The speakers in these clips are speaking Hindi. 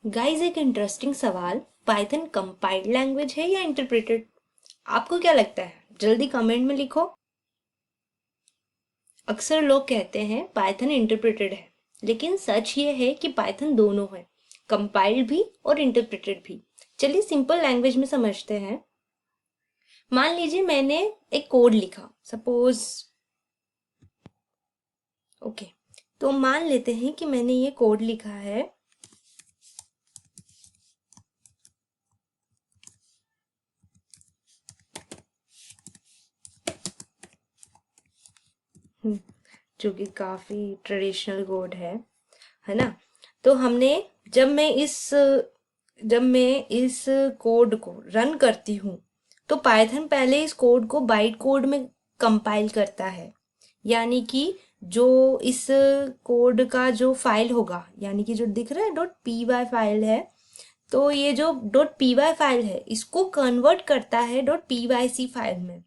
गाइस, एक इंटरेस्टिंग सवाल। पाइथन कंपाइल्ड लैंग्वेज है या इंटरप्रेटेड? आपको क्या लगता है? जल्दी कमेंट में लिखो। अक्सर लोग कहते हैं पाइथन इंटरप्रेटेड है, लेकिन सच ये है कि पाइथन दोनों है, कंपाइल्ड भी और इंटरप्रेटेड भी। चलिए सिंपल लैंग्वेज में समझते हैं। मान लीजिए मैंने एक कोड लिखा, सपोज। ओके, तो मान लेते हैं कि मैंने ये कोड लिखा है। जो कि काफी ट्रेडिशनल कोड है ना? तो हमने जब मैं इस जब मैं इस कोड को रन करती हूँ, तो पाइथन पहले इस कोड को बाइट कोड में कंपाइल करता है। यानी कि जो इस कोड का जो फाइल होगा, यानी कि जो दिख रहा है डॉट पी वाई फाइल है, तो ये जो डॉट पी वाई फाइल है इसको कन्वर्ट करता है dot P Y C file में।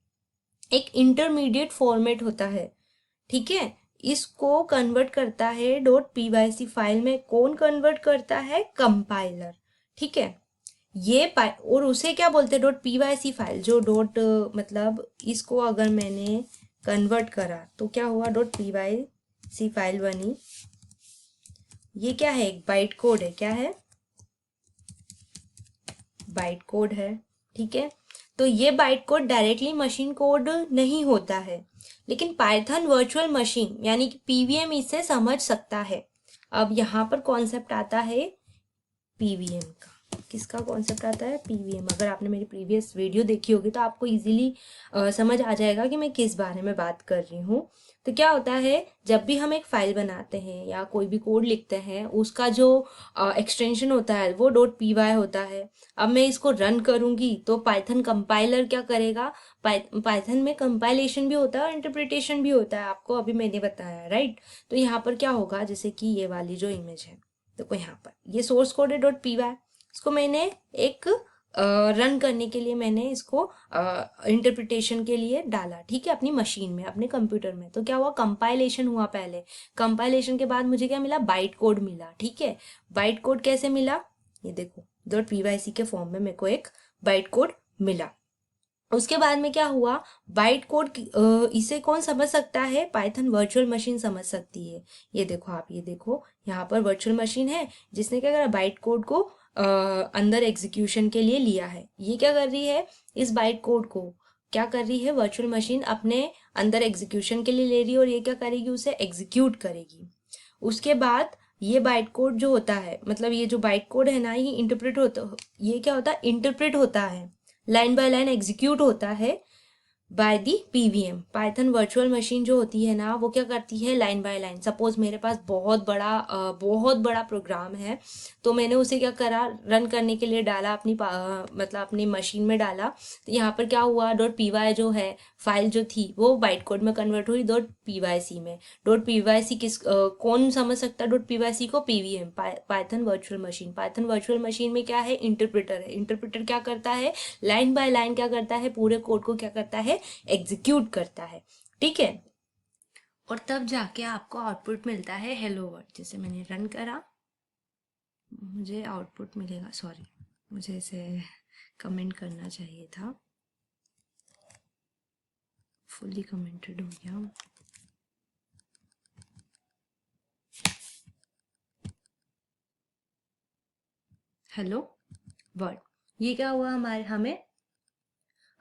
एक इंटरमीडिएट फॉर्मेट होता है, ठीक है? इसको कन्वर्ट करता है डॉट पीवाईसी फाइल में। कौन कन्वर्ट करता है? कंपाइलर, ठीक है? और उसे क्या बोलते हैं? Dot PYC file. जो डॉट मतलब इसको अगर मैंने कन्वर्ट करा तो क्या हुआ? डॉट पीवाईसी फाइल बनी। ये क्या है? एक बाइट कोड है। क्या है? बाइट कोड है, ठीक है? तो ये byte code directly machine code नहीं होता है, लेकिन पाइथन वर्चुअल मशीन यानी कि पीवीएम इसे समझ सकता है। अब यहाँ पर कॉन्सेप्ट आता है पीवीएम का। किसका कॉन्सेप्ट आता है? पीवीएम। अगर आपने मेरी प्रीवियस वीडियो देखी होगी तो आपको इजीली समझ आ जाएगा कि मैं किस बारे में बात कर रही हूँ। तो क्या होता है, जब भी हम एक फाइल बनाते हैं या कोई भी कोड लिखते हैं, उसका जो एक्सटेंशन होता है वो डॉट पी वाई होता है। अब मैं इसको रन करूंगी तो पाइथन कंपाइलर क्या करेगा? पाइथन में कंपाइलेशन भी होता है और इंटरप्रिटेशन भी होता है, आपको अभी मैंने बताया, राइट? तो यहाँ पर क्या होगा, जैसे कि ये वाली जो इमेज है, देखो यहाँ पर ये सोर्स कोड है डॉट पी वाई। इसको मैंने एक रन करने के लिए मैंने इसको इंटरप्रिटेशन के लिए डाला, ठीक है? अपनी मशीन में, अपने कंप्यूटर में। तो क्या हुआ? कंपाइलेशन हुआ पहले। कंपाइलेशन के बाद मुझे क्या मिला? बाइट कोड मिला, ठीक है? बाइट कोड कैसे मिला? ये देखो, डॉट पीवाईसी के फॉर्म में मेरे को एक बाइट कोड मिला। उसके बाद में क्या हुआ? बाइट कोड इसे कौन समझ सकता है? पाइथन वर्चुअल मशीन समझ सकती है। ये देखो, आप ये देखो, यहाँ पर वर्चुअल मशीन है जिसने क्या करा? बाइट कोड को अंदर एग्जीक्यूशन के लिए लिया है। ये क्या कर रही है? इस बाइट कोड को क्या कर रही है? वर्चुअल मशीन अपने अंदर एग्जीक्यूशन के लिए ले रही है, और ये क्या करेगी? उसे एग्जीक्यूट करेगी। उसके बाद ये बाइट कोड जो होता है, मतलब ये जो बाइट कोड है ना, ये इंटरप्रेट होता, ये क्या होता है? इंटरप्रेट होता है, लाइन बाय लाइन एग्जीक्यूट होता है by the PVM. Python virtual machine जो होती है ना, वो क्या करती है? Line by line. सपोज मेरे पास बहुत बड़ा प्रोग्राम है, तो मैंने उसे क्या करा? रन करने के लिए डाला, मतलब अपनी मशीन में डाला। तो यहाँ पर क्या हुआ? डॉट पीवाई जो है फाइल जो थी वो बाइट कोड में कन्वर्ट हुई डॉट पीवाईसी में। डॉट पीवाईसी कौन समझ सकता है? डॉट पीवाईसी को PVM, Python virtual machine. Python virtual machine में क्या है? इंटरप्रेटर है। इंटरप्रेटर क्या करता है? लाइन बाय लाइन क्या करता है? पूरे कोड को क्या करता है? एग्जीक्यूट करता है, ठीक है? और तब जाके आपको आउटपुट मिलता है हेलो वर्ल्ड। जैसे मैंने रन करा, मुझे आउटपुट मिलेगा। सॉरी, मुझे इसे कमेंट करना चाहिए था। फुली कमेंटेड हो गया। हेलो वर्ल्ड, ये क्या हुआ?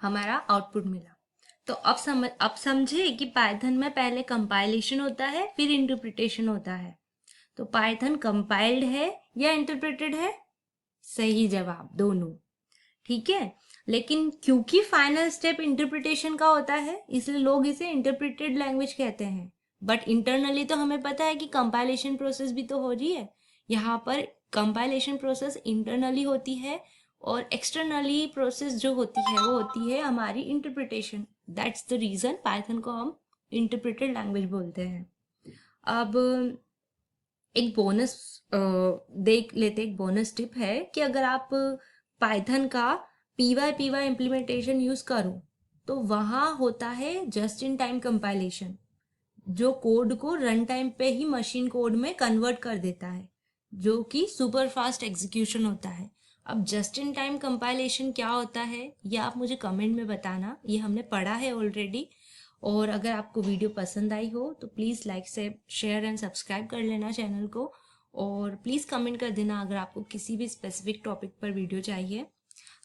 हमारा आउटपुट मिला। तो अब समझे कि पाइथन में पहले कंपाइलेशन होता है, फिर इंटरप्रिटेशन होता है। तो पाइथन कंपाइल्ड है या इंटरप्रेटेड है? सही जवाब दोनों, ठीक है? लेकिन क्योंकि फाइनल स्टेप इंटरप्रिटेशन का होता है, इसलिए लोग इसे इंटरप्रेटेड लैंग्वेज कहते हैं। बट इंटरनली तो हमें पता है कि कंपाइलेशन प्रोसेस भी तो हो रही है। यहाँ पर कंपाइलेशन प्रोसेस इंटरनली होती है, और एक्सटर्नली प्रोसेस जो होती है वो होती है हमारी interpretation. That's the reason Python को हम इंटरप्रेटेड लैंग्वेज बोलते हैं। अब एक बोनस देख लेते। एक बोनस टिप है कि अगर आप पाइथन का पीवाई इम्प्लीमेंटेशन यूज करो, तो वहाँ होता है जस्ट इन टाइम कंपाइलेशन, जो कोड को रन टाइम पे ही मशीन कोड में कन्वर्ट कर देता है। जो कि सुपर फास्ट एग्जीक्यूशन होता है। अब जस्ट इन टाइम कंपाइलेशन क्या होता है ये आप मुझे कमेंट में बताना, ये हमने पढ़ा है ऑलरेडी। और अगर आपको वीडियो पसंद आई हो तो प्लीज़ लाइक से शेयर एंड सब्सक्राइब कर लेना चैनल को, और प्लीज़ कमेंट कर देना अगर आपको किसी भी स्पेसिफिक टॉपिक पर वीडियो चाहिए।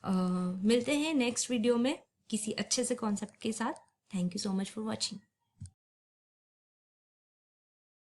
मिलते हैं नेक्स्ट वीडियो में किसी अच्छे से कॉन्सेप्ट के साथ। Thank you so much for watching.